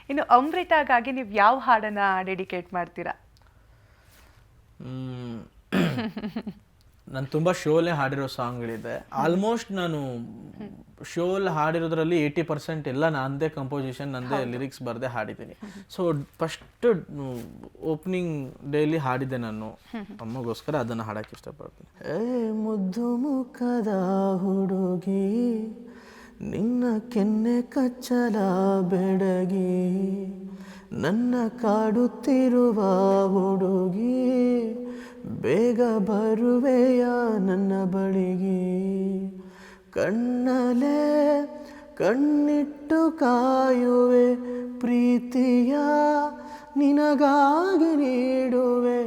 ಇನ್ನು ಅಮೃತಾಗಾಗಿ ನೀವು ಯಾವ ಹಾಡನ್ನ ಡೆಡಿಕೇಟ್ ಮಾಡ್ತೀರಾ? ನಾನು ತುಂಬ ಶೋಲೆ ಹಾಡಿರೋ ಸಾಂಗ್ಗಳಿದೆ. ಆಲ್ಮೋಸ್ಟ್ ನಾನು ಶೋಲ್ಲಿ ಹಾಡಿರೋದ್ರಲ್ಲಿ 80% ಎಲ್ಲ ನಂದೇ ಕಂಪೋಸಿಷನ್, ನಂದೇ ಲಿರಿಕ್ಸ್ ಬರದೆ ಹಾಡಿದ್ದೀನಿ. ಸೊ ಫಸ್ಟ್ ಓಪನಿಂಗ್ ಡೇಲಿ ಹಾಡಿದ್ದೆ ನಾನು ಅಮ್ಮಗೋಸ್ಕರ, ಅದನ್ನು ಹಾಡಕ್ಕೆ ಇಷ್ಟಪಡ್ತೀನಿ. ಮುದ್ದು ಮುಖದ ಹುಡುಗಿ ನಿನ್ನ ಕೆನ್ನೆ ಕಚ್ಚಲ ಬೆಡಗಿ, ನನ್ನ ಕಾಡುತ್ತಿರುವ ಹುಡುಗಿ ಬೇಗ ಬರುವೆಯ ನನ್ನ ಬಳಿಗೆ, ಕಣ್ಣಲೆ ಕಣ್ಣಿಟ್ಟು ಕಾಯುವೆ ಪ್ರೀತಿಯ ನಿನಗಾಗಿ ನೀಡುವೆ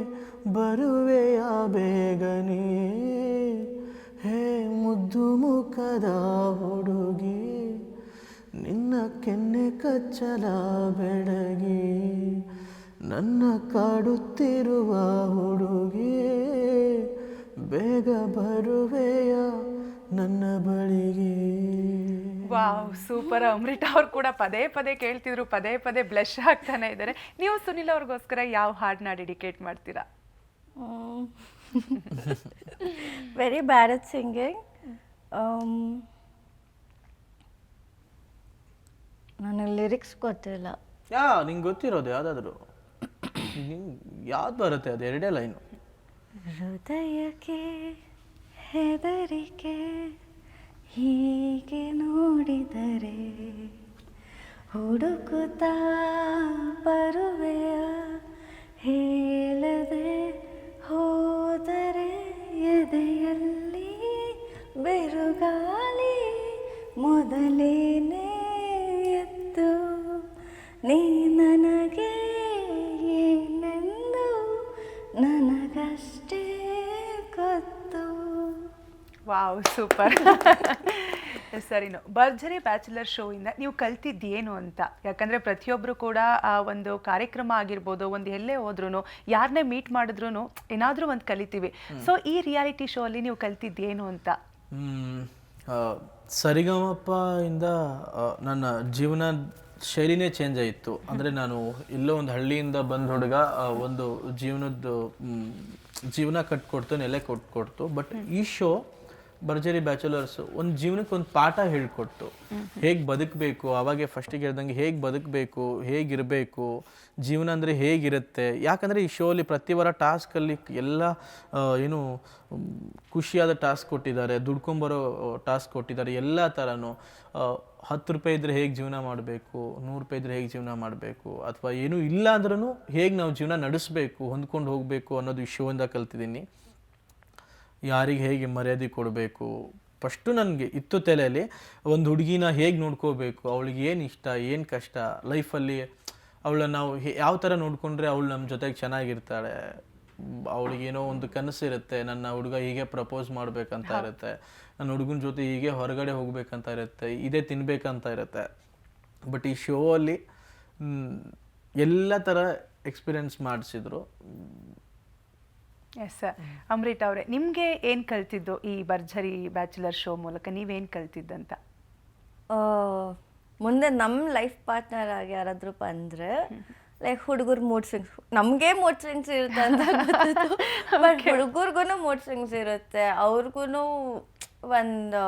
ಬರುವೆಯ ಬೇಗನೆ, ಹೇ ಮುದ್ದು ಮುಖದ ಹುಡುಗಿ ನಿನ್ನ ಕೆನ್ನೆ ಕಚ್ಚಲ ಬೆಡಗಿ, ನನ್ನ ಕಾಡುತ್ತಿರುವ ಹುಡುಗಿ ಬೇಗ ಬರುವೆಯ ನನ್ನ ಬಳಿಗೆ. Wow, super. ಅಮೃತ ಅವ್ರು ಕೂಡ ಪದೇ ಪದೇ ಕೇಳ್ತಿದ್ರು, ಪದೇ ಪದೇ ಬ್ಲಶ್ ಆಗ್ತಾನೆ ಇದ್ದಾರೆ. ನೀವು ಸುನಿಲ್ ಅವ್ರಿಗೋಸ್ಕರ ಯಾವ ಹಾಡನ್ನ ಡೆಡಿಕೇಟ್ ಮಾಡ್ತೀರಾ? Very bad at singing. ನನಗೆ ಲಿರಿಕ್ಸ್ ಗೊತ್ತಿಲ್ಲ. ನಿಂಗೆ ಗೊತ್ತಿರೋದು ಯಾವುದಾದ್ರು ಯಾವ್ದು ಬರುತ್ತೆ? ಅದು ಎರಡೇ ಲೈನು. ಹೃದಯಕ್ಕೆ ಹೆದರಿಕೆ ಹೀಗೆ ನೋಡಿದರೆ, ಹುಡುಕುತ್ತಾ ಬರುವೆಯ ಹೇಳದೆ ಹೋದರೆ, ಎದೆಯಲ್ಲಿ ಬೆರುಗಾಲಿ ಮೊದಲೇನೆ ಎತ್ತು, ನೀ ನನಗೆ ಏನೆಂದು ನನಗಷ್ಟೇ ಗೊತ್ತು. Wow, super. ಸರಿನು, ಭರ್ಜರಿ ಬ್ಯಾಚುಲರ್ ಶೋ ಇಂದ ನೀವು ಕಲ್ತಿದ್ದೇನು ಅಂತ? ಯಾಕಂದ್ರೆ ಪ್ರತಿಯೊಬ್ಬರು ಕೂಡ ಆ ಒಂದು ಕಾರ್ಯಕ್ರಮ ಆಗಿರ್ಬೋದು, ಒಂದು ಎಲ್ಲೇ ಹೋದ್ರೂ, ಯಾರನ್ನೇ ಮೀಟ್ ಮಾಡಿದ್ರು ಏನಾದರೂ ಒಂದು ಕಲಿತೀವಿ. ಸೊ ಈ ರಿಯಾಲಿಟಿ ಶೋ ಅಲ್ಲಿ ನೀವು ಕಲ್ತಿದ್ದೇನು ಅಂತ? ಸರಿಗಮಪ ಇಂದ ನನ್ನ ಜೀವನ ಶೈಲಿನೇ ಚೇಂಜ್ ಆಯಿತು. ಅಂದರೆ ನಾನು ಎಲ್ಲೋ ಒಂದು ಹಳ್ಳಿಯಿಂದ ಬಂದ ಹುಡುಗ, ಒಂದು ಜೀವನ ಕಟ್ಕೊಡ್ತು, ನೆಲೆ ಕೊಟ್ಕೊಡ್ತು. ಬಟ್ ಈ ಶೋ ಭರ್ಜರಿ ಬ್ಯಾಚುಲರ್ಸ್ ಒಂದು ಜೀವನಕ್ಕೆ ಒಂದು ಪಾಠ ಹೇಳ್ಕೊಡ್ತು. ಹೇಗೆ ಬದುಕಬೇಕು, ಅವಾಗೆ ಫಸ್ಟಿಗೆ ಹೇಳ್ದಂಗೆ ಹೇಗೆ ಬದುಕಬೇಕು, ಹೇಗಿರಬೇಕು, ಜೀವನ ಅಂದರೆ ಹೇಗಿರುತ್ತೆ. ಯಾಕಂದರೆ ಈ ಶೋಲಿ ಪ್ರತಿ ವಾರ ಟಾಸ್ಕಲ್ಲಿ ಎಲ್ಲ ಏನು ಖುಷಿಯಾದ ಟಾಸ್ಕ್ ಕೊಟ್ಟಿದ್ದಾರೆ, ದುಡ್ಕೊಂಬರೋ ಟಾಸ್ಕ್ ಕೊಟ್ಟಿದ್ದಾರೆ. ಎಲ್ಲ ಥರನೂ 10 ರೂಪಾಯಿ ಇದ್ದರೆ ಹೇಗೆ ಜೀವನ ಮಾಡಬೇಕು, 100 ರೂಪಾಯಿ ಇದ್ದರೆ ಹೇಗೆ ಜೀವನ ಮಾಡಬೇಕು, ಅಥವಾ ಏನೂ ಇಲ್ಲ ಅಂದ್ರೂ ಹೇಗೆ ನಾವು ಜೀವನ ನಡೆಸಬೇಕು, ಹೊಂದ್ಕೊಂಡು ಹೋಗಬೇಕು ಅನ್ನೋದು ಈ ಶೋಯಿಂದ ಕಲ್ತಿದ್ದೀನಿ. ಯಾರಿಗೆ ಹೇಗೆ ಮರ್ಯಾದೆ ಕೊಡಬೇಕು, ಫಸ್ಟು ನನಗೆ ಇತ್ತು ತಲೆಯಲ್ಲಿ. ಒಂದು ಹುಡುಗಿನ ಹೇಗೆ ನೋಡ್ಕೋಬೇಕು, ಅವಳಿಗೆ ಏನು ಇಷ್ಟ, ಏನು ಕಷ್ಟ ಲೈಫಲ್ಲಿ, ಅವಳನ್ನ ನಾವು ಯಾವ ಥರ ನೋಡಿಕೊಂಡ್ರೆ ಅವಳು ನಮ್ಮ ಜೊತೆಗೆ ಚೆನ್ನಾಗಿರ್ತಾಳೆ. ಅವಳಿಗೇನೋ ಒಂದು ಕನಸಿರುತ್ತೆ, ನನ್ನ ಹುಡುಗ ಹೀಗೆ ಪ್ರಪೋಸ್ ಮಾಡಬೇಕಂತ ಇರುತ್ತೆ, ನನ್ನ ಹುಡುಗನ ಜೊತೆ ಹೀಗೆ ಹೊರಗಡೆ ಹೋಗ್ಬೇಕಂತ ಇರುತ್ತೆ, ಇದೇ ತಿನ್ಬೇಕಂತ ಇರುತ್ತೆ. ಬಟ್ ಈ ಶೋ ಅಲ್ಲಿ ಎಲ್ಲ ಥರ ಎಕ್ಸ್ಪೀರಿಯನ್ಸ್ ಮಾಡಿಸಿದ್ರು. Yes sir. ಅಮೃತ ಅವರೇ, ನಿಮಗೆ ಏನು ಕಲ್ತಿದ್ದು ಈ ಭರ್ಜರಿ ಬ್ಯಾಚುಲರ್ ಶೋ ಮೂಲಕ? ನೀವೇನು ಕಲ್ತಿದ್ದಂತ? ಮುಂದೆ ನಮ್ಮ ಲೈಫ್ ಪಾರ್ಟ್ನರ್ ಆಗಿ ಯಾರಾದರೂ ಬಂದರೆ, ಲೈಕ್ ಹುಡುಗರು ಮೂಡ್ ಸ್ವಿಂಗ್ಸ್, ನಮಗೆ ಮೂಡ್ ಸ್ವಿಂಗ್ಸ್ ಇರುತ್ತೆ ಅಂತ ಗೊತ್ತಿತ್ತು. ಬಟ್ ಹುಡುಗರಿಗೂ ಮೂಡ್ ಸ್ವಿಂಗ್ಸ್ ಇರುತ್ತೆ. ಅವ್ರಿಗೂ ಒಂದು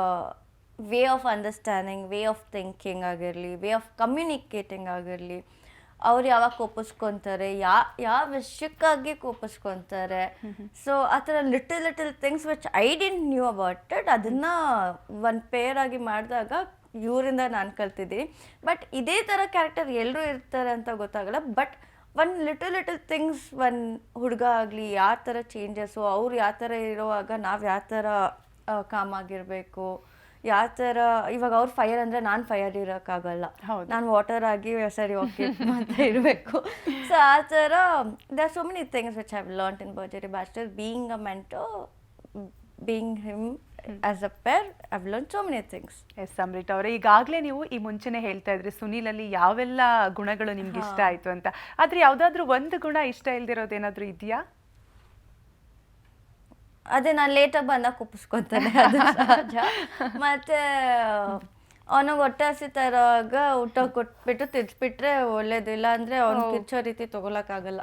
way of understanding, way of thinking ಆಗಿರಲಿ, ವೇ ಆಫ್ ಕಮ್ಯುನಿಕೇಟಿಂಗ್ ಆಗಿರಲಿ, ಅವ್ರು ಯಾವಾಗ ಕೋಪಿಸ್ಕೊತಾರೆ, ಯಾವ ವಿಷಯಕ್ಕಾಗಿ ಕೋಪಿಸ್ಕೊತಾರೆ. ಸೊ ಆ ಥರ little things which I didn't new about it, ಅದನ್ನು ಒಂದು ಪೇರ್ ಆಗಿ ಮಾಡಿದಾಗ ಇವರಿಂದ ನಾನು ಕಲ್ತಿದ್ದೀನಿ. ಬಟ್ ಇದೇ ಥರ ಕ್ಯಾರೆಕ್ಟರ್ ಎಲ್ಲರೂ ಇರ್ತಾರೆ ಅಂತ ಗೊತ್ತಾಗಲ್ಲ. ಬಟ್ ಒಂದು ಲಿಟಲ್ ಥಿಂಗ್ಸ್, ಒಂದು ಹುಡುಗ ಆಗಲಿ ಯಾವ ಥರ ಚೇಂಜಸ್ಸು, ಅವ್ರು ಯಾವ ಥರ ಇರುವಾಗ ನಾವು ಯಾವ ಥರ ಕಾಮ್ ಆಗಿರಬೇಕು, ಯಾವ ಥರ, ಇವಾಗ ಅವ್ರು ಫೈರ್ ಅಂದರೆ ನಾನು ಫೈರ್ ಇರೋಕ್ಕಾಗಲ್ಲ, ನಾನು ವಾಟರ್ ಆಗಿ ಸರಿ ಓಕೆ ಅಂತ ಇರಬೇಕು. ಸೊ ಆ ಥರ they are so many things which have learned in Bharjari bachelor. Being a mentor, being him as a pair, I have learned so many things. Yes Amrutha ಅವರೇ, ಈಗಾಗಲೇ ನೀವು ಈ ಮುಂಚೆನೇ ಹೇಳ್ತಾ ಇದ್ರಿ ಸುನೀಲಲ್ಲಿ ಯಾವೆಲ್ಲ ಗುಣಗಳು ನಿಮ್ಗೆ ಇಷ್ಟ ಆಯಿತು ಅಂತ. ಆದರೆ ಯಾವುದಾದ್ರೂ ಒಂದು ಗುಣ ಇಷ್ಟ ಇಲ್ದಿರೋದೇನಾದರೂ ಇದೆಯಾ? ಅದೇ ನಾನು ಲೇಟಾಗಿ ಬಂದಾಗ ಕುಪ್ಪಿಸ್ಕೊತಾನೆ, ಅದು ಸಹಜ. ಮತ್ತು ಅವನಿಗೆ ಹೊಟ್ಟೆ ಹಸಿತಾ ಇರೋವಾಗ ಊಟ ಕೊಟ್ಬಿಟ್ಟು ತಿರ್ಸ್ಬಿಟ್ರೆ ಒಳ್ಳೇದು, ಇಲ್ಲ ಅಂದ್ರೆ ಅವ್ನು ಕಿರ್ಚೋ ರೀತಿ ತಗೊಳಕ್ಕಾಗಲ್ಲ.